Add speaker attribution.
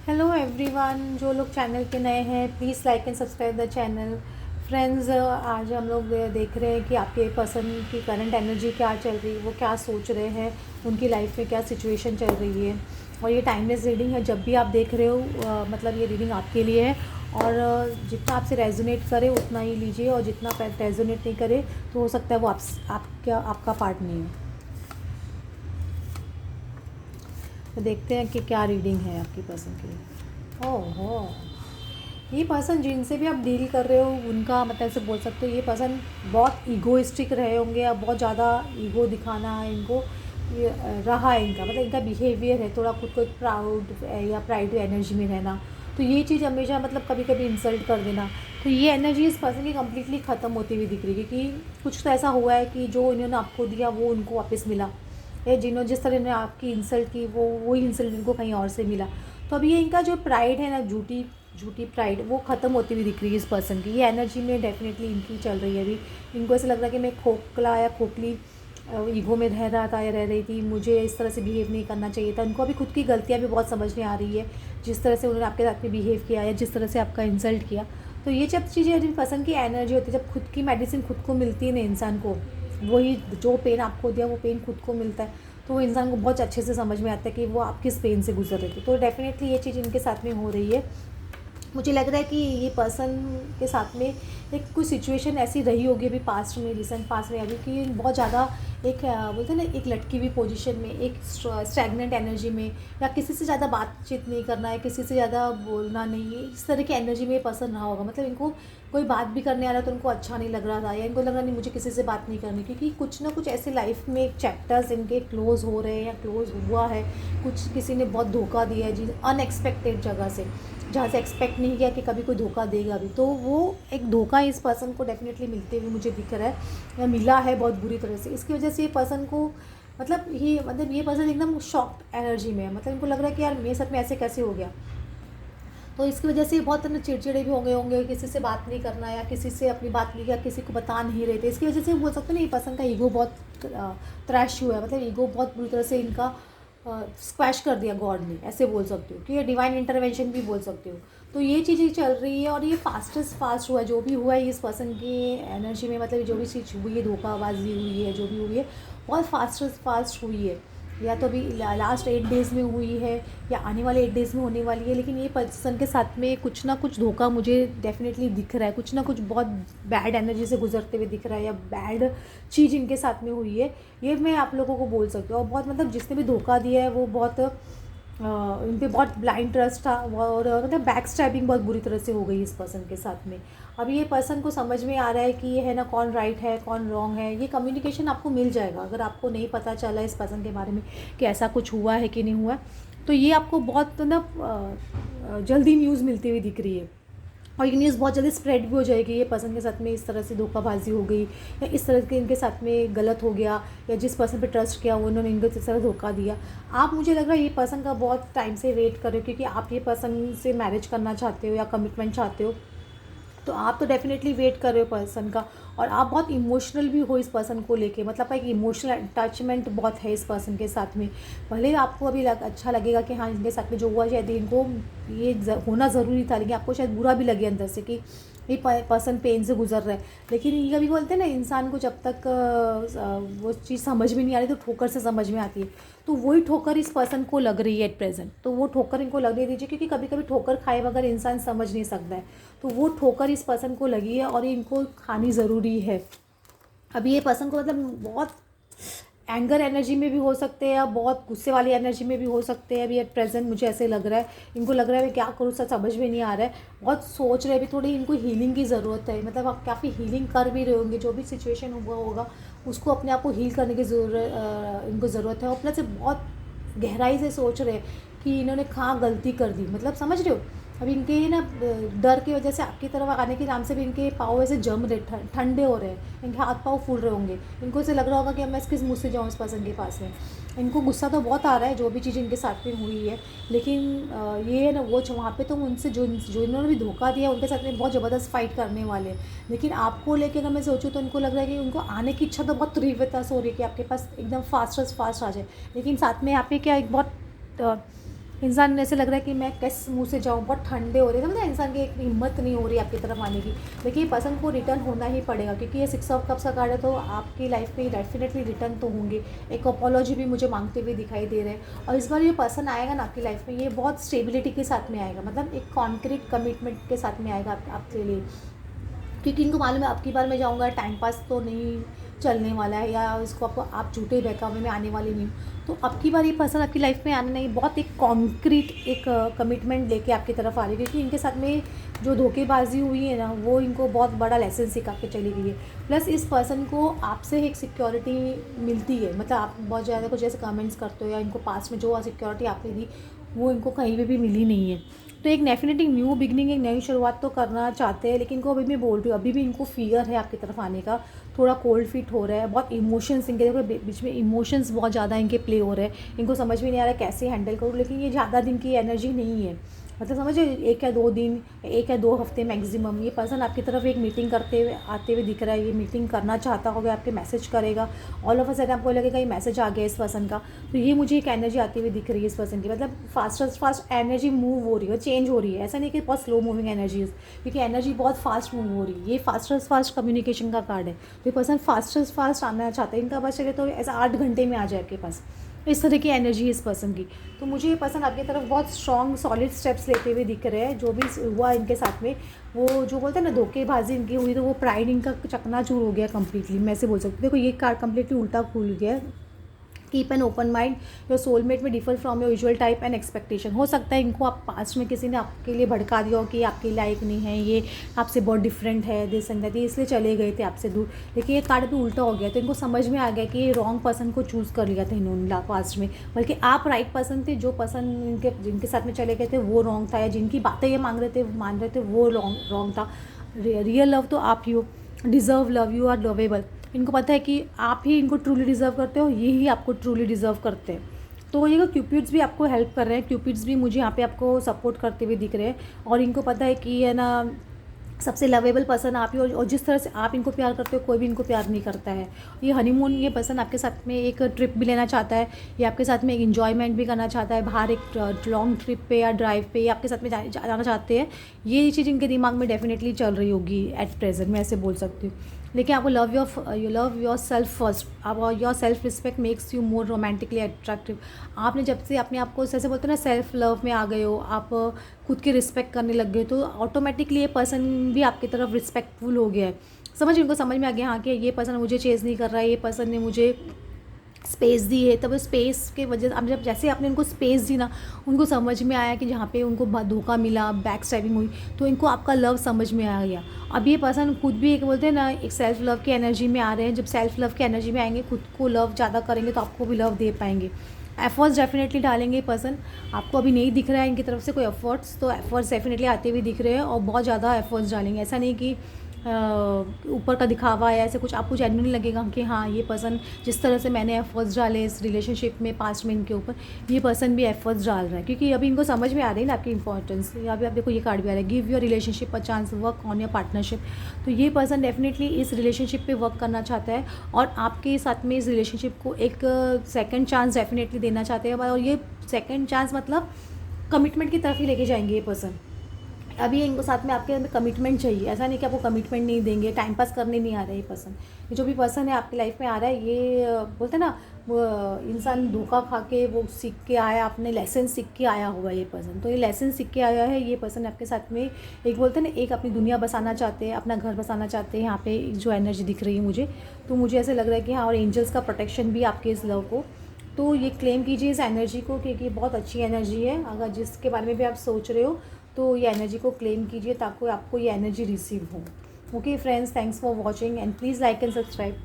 Speaker 1: Hello everyone, जो लोग channel पे नए हैं please like and subscribe the channel. Friends, आज हम लोग देख रहे हैं कि आपके पर्सन की करंट एनर्जी क्या चल रही है, वो क्या सोच रहे हैं, उनकी लाइफ में क्या सिचुएशन चल रही है। और ये टाइमलेस रीडिंग है, जब भी आप देख रहे हो मतलब ये रीडिंग आपके लिए है। और जितना आपसे रेजोनेट करे उतना ही लीजिए, और जितना रेजोनेट नहीं करे तो हो सकता है वो आपका पार्ट नहीं है। तो देखते हैं कि क्या रीडिंग है आपकी पर्सन के लिए। ओहो, ये पर्सन जिनसे भी आप डील कर रहे हो उनका मतलब ऐसे बोल सकते हो, ये पर्सन बहुत ईगोइस्टिक रहे होंगे या बहुत ज़्यादा ईगो दिखाना है इनको ये रहा है इनका, मतलब इनका बिहेवियर है थोड़ा खुद को प्राउड या प्राइड एनर्जी में रहना। तो ये चीज़ हमेशा मतलब कभी कभी इंसल्ट कर देना, तो ये एनर्जी इस पर्सन की कम्प्लीटली ख़त्म होती हुई दिख रही है। क्योंकि कुछ तो ऐसा हुआ है कि जो इन्होंने आपको दिया वो उनको वापस मिला, या जिन्होंने जिस तरह ने आपकी इंसल्ट की वो वही इंसल्ट इनको कहीं और से मिला। तो अभी ये इनका जो प्राइड है ना, झूठी झूठी प्राइड, वो ख़त्म होती हुई दिख रही है इस पर्सन की। ये एनर्जी में डेफिनेटली इनकी चल रही है अभी। इनको ऐसा लग रहा है कि मैं खोखला या खोखली ईगो में रह रहा था या रह रही थी, मुझे इस तरह से बिहेव नहीं करना चाहिए था। उनको अभी खुद की गलतियाँ भी बहुत समझ में आ रही है, जिस तरह से उन्होंने आपके साथ में बिहेव किया या जिस तरह से आपका इंसल्ट किया। तो ये जब चीज़ें पर्सन की एनर्जी होती है, जब खुद की मेडिसिन खुद को मिलती है ना इंसान को, वही जो पेन आपको दिया वो पेन खुद को मिलता है, तो वो इंसान को बहुत अच्छे से समझ में आता है कि वो आप किस पेन से गुजर रहे थे। तो डेफिनेटली ये चीज़ इनके साथ में हो रही है। मुझे लग रहा है कि ये पर्सन के साथ में एक कुछ सिचुएशन ऐसी रही होगी अभी पास्ट में, रिसेंट पास्ट में अभी, कि बहुत ज़्यादा एक बोलते हैं ना, एक लटकी हुई पोजीशन में, एक स्टैग्नेंट एनर्जी में, या किसी से ज़्यादा बातचीत नहीं करना है, किसी से ज़्यादा बोलना नहीं है, इस तरह की एनर्जी में ये पर्सन रहा होगा। मतलब इनको कोई बात भी करने आ रहा तो उनको अच्छा नहीं लग रहा था, या इनको लग रहा नहीं मुझे किसी से बात नहीं करनी, क्योंकि कुछ ना कुछ ऐसे लाइफ में चैप्टर्स इनके क्लोज़ हो रहे हैं या क्लोज़ हुआ है। कुछ किसी ने बहुत धोखा दिया है जी, अनएक्सपेक्टेड जगह से, जहाँ से एक्सपेक्ट नहीं किया कि कभी कोई धोखा देगा भी। तो वो एक धोखा इस पर्सन को डेफिनेटली मिलते हुए मुझे दिख रहा है, या मिला है बहुत बुरी तरह से। इसकी वजह से ये पर्सन को मतलब ये पर्सन एकदम शॉक्ड एनर्जी में है। मतलब इनको लग रहा है कि यार मेरे साथ में ऐसे कैसे हो गया। तो इसकी वजह से बहुत ना चिड़चिड़े भी हो गए होंगे, किसी से बात नहीं करना या किसी से अपनी बात नहीं किया, किसी को बता नहीं रहे थे। इसकी वजह से बोल सकते हैं ना, ये पर्सन का ईगो बहुत क्रैश हुआ है। मतलब ईगो बहुत बुरी तरह से इनका स्क्वैश कर दिया गॉड ने, ऐसे बोल सकते हो कि ये डिवाइन इंटरवेंशन भी बोल सकते हो। तो ये चीज़ें चल रही है, और ये फास्ट हुआ है जो भी हुआ है इस पर्सन की एनर्जी में। मतलब जो भी चीज़ हुई है, धोखाबाजी हुई है, जो भी हुई है बहुत फास्ट हुई है। या तो अभी लास्ट 8 डेज़ में हुई है, या आने वाले 8 डेज़ में होने वाली है। लेकिन ये पर्सन के साथ में कुछ ना कुछ धोखा मुझे डेफिनेटली दिख रहा है, कुछ ना कुछ बहुत बैड एनर्जी से गुजरते हुए दिख रहा है, या बैड चीज़ इनके साथ में हुई है। ये मैं आप लोगों को बोल सकती हूँ। और बहुत मतलब जिसने भी धोखा दिया है वो बहुत इन पर बहुत ब्लाइंड ट्रस्ट था, और मतलब बैक स्टैबिंग बहुत बुरी तरह से हो गई इस पर्सन के साथ में। अब ये पर्सन को समझ में आ रहा है कि ये है ना, कौन राइट है कौन रॉन्ग है। ये कम्युनिकेशन आपको मिल जाएगा, अगर आपको नहीं पता चला इस पर्सन के बारे में कि ऐसा कुछ हुआ है कि नहीं हुआ है, तो ये आपको बहुत ना जल्दी न्यूज़ मिलती हुई दिख रही है। और ये न्यूज़ बहुत जल्दी स्प्रेड भी हो जाएगी। ये पर्सन के साथ में इस तरह से धोखाबाजी हो गई, या इस तरह के इनके साथ में गलत हो गया, या जिस पर्सन पे ट्रस्ट किया वो उन्होंने इनको इस तरह धोखा दिया। आप मुझे लग रहा है ये पर्सन का बहुत टाइम से वेट कर रहे हो, क्योंकि आप ये पर्सन से मैरिज करना चाहते हो या कमिटमेंट चाहते हो। तो आप तो डेफिनेटली वेट कर रहे हो पर्सन का, और आप बहुत इमोशनल भी हो इस पर्सन को लेके। मतलब एक इमोशनल अटैचमेंट बहुत है इस पर्सन के साथ में। भले आपको अभी अच्छा लगेगा कि हाँ इनके साथ में जो हुआ शायद इनको ये होना ज़रूरी था, लेकिन आपको शायद बुरा भी लगे अंदर से कि ये पर्सन पेन से गुजर रहा है। लेकिन ये कभी बोलते हैं ना, इंसान को जब तक वो चीज़ समझ में नहीं आ रही तो ठोकर से समझ में आती है। तो वही ठोकर इस पर्सन को लग रही है एट प्रेजेंट। तो वो ठोकर इनको लगने दीजिए, क्योंकि कभी कभी ठोकर खाए बगैर इंसान समझ नहीं सकता है। तो वो ठोकर इस पर्सन को लगी है, और ये इनको खानी ज़रूरी है। अभी ये पर्सन को मतलब बहुत एंगर एनर्जी में भी हो सकते हैं, या बहुत गुस्से वाली एनर्जी में भी हो सकते हैं। अभी एट प्रेजेंट मुझे ऐसे लग रहा है, इनको लग रहा है मैं क्या करूँ, सच समझ में नहीं आ रहा है। बहुत सोच रहे, अभी थोड़ी इनको हीलिंग की ज़रूरत है। मतलब आप काफ़ी हीलिंग कर भी रहे होंगे, जो भी सिचुएशन हुआ होगा उसको अपने आप को हील करने की इनको ज़रूरत है। और प्लस बहुत गहराई से सोच रहे कि इन्होंने कहाँ गलती कर दी, मतलब समझ रहे हो। अभी इनके ना डर की वजह से आपकी तरफ आने के नाम से भी इनके पाँव ऐसे जम रहे, ठंडे हो रहे हैं, इनके हाथ पाँव फूल रहे होंगे। इनको ऐसे लग रहा होगा कि अब मैं किस मुँह से जाऊँ इस पर्सन के पास में। इनको गुस्सा तो बहुत आ रहा है जो भी चीज़ इनके साथ में हुई है, लेकिन ये है ना, वो वहाँ पे तो उनसे जो जो इन्होंने भी धोखा दिया उनके साथ में बहुत ज़बरदस्त फाइट करने वाले हैं। लेकिन आपको लेके अगर मैं सोचूँ तो इनको लग रहा है कि उनको आने की इच्छा तो बहुत तीव्रता से हो रही है कि आपके पास एकदम फास्ट आ जाए। लेकिन साथ में यहाँ पे क्या एक बहुत इंसान ऐसे लग रहा है कि मैं किस मुँह से जाऊँ, बहुत ठंडे हो रहे थे, मतलब इंसान की एक हिम्मत नहीं हो रही आपकी तरफ आने की। देखिए पसंद को रिटर्न होना ही पड़ेगा, क्योंकि ये 6 ऑफ कप्स का कार्ड है, तो आपकी लाइफ में डेफिनेटली रिटर्न तो होंगे। एक अपोलॉजी भी मुझे मांगते हुए दिखाई दे रहे हैं, और इस बार ये पर्सन आएगा ना आपकी लाइफ में, ये बहुत स्टेबिलिटी के साथ में आएगा, मतलब एक कॉन्क्रीट कमिटमेंट के साथ में आएगा आपके लिए। क्योंकि इनको मालूम है आपकी बार मैं जाऊँगा, टाइम पास तो नहीं चलने वाला है, या इसको आपको आप झूठे बहकावे में आने वाली नहीं हूँ। तो अब की बार ये पर्सन आपकी लाइफ में आने नहीं, बहुत एक कॉन्क्रीट एक कमिटमेंट लेके आपकी तरफ आ रही है, क्योंकि इनके साथ में जो धोखेबाजी हुई है ना, वो इनको बहुत बड़ा लेसन सिखा के चली गई है। प्लस इस पर्सन को आपसे एक सिक्योरिटी मिलती है, मतलब आप बहुत ज़्यादा कुछ ऐसे कमेंट्स करते हो, या इनको पास में जो सिक्योरिटी आपने दी वो इनको कहीं पे भी मिली नहीं है। तो एक डेफिनेटली न्यू बिगनिंग, एक नई शुरुआत तो करना चाहते हैं, लेकिन इनको अभी मैं बोल रही हूँ, अभी भी इनको फियर है आपकी तरफ आने का, थोड़ा कोल्ड फीट हो रहा है, बहुत इमोशंस इनके बीच में, इमोशंस बहुत ज़्यादा इनके प्ले हो रहे हैं, इनको समझ में नहीं आ रहा है कैसे हैंडल करूँ। लेकिन ये ज़्यादा दिन की एनर्जी नहीं है, मतलब समझिए 1 या 2 दिन, 1 या 2 हफ्ते मैक्सिमम ये पर्सन आपकी तरफ एक मीटिंग करते हुए आते हुए दिख रहा है। ये मीटिंग करना चाहता होगा, आपके मैसेज करेगा, ऑल ऑफ अ सडन आपको लगेगा ये मैसेज आ गया इस पर्सन का। तो ये मुझे एक एनर्जी आती हुई दिख रही है इस पर्सन की, मतलब फास्ट एनर्जी मूव हो रही है, चेंज हो रही है, ऐसा नहीं कि बहुत स्लो मूविंग एनर्जी है, क्योंकि एनर्जी बहुत फास्ट मूव हो रही है। ये फास्ट कम्युनिकेशन का कार्ड है, तो ये पर्सन फास्ट आना चाहता है, इनका बस चले तो ऐसा 8 घंटे में आ जाए आपके पास, इस तरह की एनर्जी है इस पर्सन की। तो मुझे ये पर्सन आपकी तरफ बहुत स्ट्रॉन्ग सॉलिड स्टेप्स लेते हुए दिख रहे हैं। जो भी हुआ इनके साथ में, वो जो बोलते हैं ना धोखेबाजी इनकी हुई, तो वो प्राइड इनका चकनाचूर हो गया कम्प्लीटली, मैं ऐसे बोल सकती हूँ। देखो ये कार्ड कम्प्लीटली उल्टा खुल गया। Keep an open mind, your soulmate may differ from your usual type and expectation. हो सकता है इनको आप पास्ट में किसी ने आपके लिए भड़का दिया हो कि आपके लायक नहीं है, ये आपसे बहुत डिफरेंट है, दिस एंड दैट, इसलिए चले गए थे आपसे दूर। लेकिन ये कार्ड भी उल्टा हो गया, तो इनको समझ में आ गया कि ये रॉन्ग पर्सन को चूज़ कर लिया था इन्होंने पास्ट में, बल्कि आप राइट पर्सन थे। जो पर्सन जिनके साथ में चले गए थे वो रॉन्ग था, या जिनकी बातें ये मान रहे थे वो रॉन्ग था। रियल लव तो आप ही हो, deserve love, you are lovable. इनको पता है कि आप ही इनको ट्रूली डिज़र्व करते हो, ये ही आपको ट्रूली डिज़र्व करते हैं। तो ये क्यूपिड्स भी आपको हेल्प कर रहे हैं, क्यूपिड्स भी मुझे यहाँ पे आपको सपोर्ट करते हुए दिख रहे हैं, और इनको पता है कि है ना सबसे लवेबल पर्सन आप ही, और जिस तरह से आप इनको प्यार करते हो कोई भी इनको प्यार नहीं करता है। ये हनीमून, ये पर्सन आपके साथ में एक ट्रिप भी लेना चाहता है, ये आपके साथ में एक इन्जॉयमेंट भी करना चाहता है, बाहर एक लॉन्ग ट्रिप पे या ड्राइव पे ये आपके साथ में जाना चाहते हैं। ये चीज़ इनके दिमाग में डेफिनेटली चल रही होगी एट प्रेजेंट, मैं ऐसे बोल सकती हूँ। लेकिन आपको लव योर सेल्फ फर्स्ट, अब your self respect makes you more romantically attractive. आपने जब से अपने आप को जैसे बोलते हैं ना सेल्फ लव में आ गए हो, आप खुद की रिस्पेक्ट करने लग गए, तो ऑटोमेटिकली ये पर्सन भी आपकी तरफ रिस्पेक्टफुल हो गया है। इनको समझ में आ गया हाँ कि ये पर्सन मुझे चेज़ नहीं कर रहा है, ये पर्सन ने मुझे स्पेस दी है। तब स्पेस के वजह अब जब जैसे आपने उनको स्पेस दी ना, उनको समझ में आया कि जहाँ पे उनको धोखा मिला, बैक स्टैबिंग हुई, तो इनको आपका लव समझ में आ गया। अब ये पर्सन खुद भी एक बोलते हैं ना एक सेल्फ लव की एनर्जी में आ रहे हैं। जब सेल्फ लव की एनर्जी में आएंगे, खुद को लव ज़्यादा करेंगे, तो आपको भी लव दे पाएंगे। एफर्ट्स डेफिनेटली डालेंगे पर्सन, आपको अभी नहीं दिख रहा है इनकी तरफ से कोई एफर्ट्स, तो एफर्ट्स डेफिनेटली आते हुए दिख रहे हैं, और बहुत ज़्यादा एफर्ट्स डालेंगे। ऐसा नहीं कि ऊपर का दिखावा है, ऐसे कुछ आपको जेन्युइन लगेगा कि हाँ ये पर्सन जिस तरह से मैंने एफर्ट्स डाले इस रिलेशनशिप में पास्ट में इनके ऊपर, ये पर्सन भी एफर्ट्स डाल रहा है, क्योंकि अभी इनको समझ में आ रही है ना आपकी इंपॉर्टेंस। यहाँ भी आप देखो ये कार्ड भी आ रहा है, give your relationship a chance, work on your partnership. तो ये पर्सन डेफिनेटली इस रिलेशनशिप पे वर्क करना चाहता है, और आपके साथ में इस रिलेशनशिप को एक सेकेंड चांस डेफिनेटली देना चाहते हैं। और ये सेकेंड चांस मतलब कमिटमेंट की तरफ ही लेके जाएंगे ये पर्सन। अभी इनको साथ में आपके अंदर कमिटमेंट चाहिए, ऐसा नहीं कि आपको कमिटमेंट नहीं देंगे, टाइम पास करने नहीं आ रहा है ये पर्सन। ये जो भी पर्सन है आपकी लाइफ में आ रहा है, ये बोलते हैं ना वो इंसान धोखा खा के वो सीख के आया, अपने लेसन सीख के आया होगा ये पर्सन। तो ये लेसन सीख के आया है ये पर्सन आपके साथ में, एक बोलते हैं ना एक अपनी दुनिया बसाना चाहते हैं, अपना घर बसाना चाहते हैं। यहाँ पे जो एनर्जी दिख रही है मुझे, तो मुझे ऐसे लग रहा है कि हाँ, और एंजल्स का प्रोटेक्शन भी आपके इस लव को। तो ये क्लेम कीजिए इस एनर्जी को, क्योंकि बहुत अच्छी एनर्जी है। अगर जिसके बारे में भी आप सोच रहे हो, तो ये एनर्जी को क्लेम कीजिए ताकि आपको ये एनर्जी रिसीव हो। Okay friends, thanks for watching and please like and subscribe.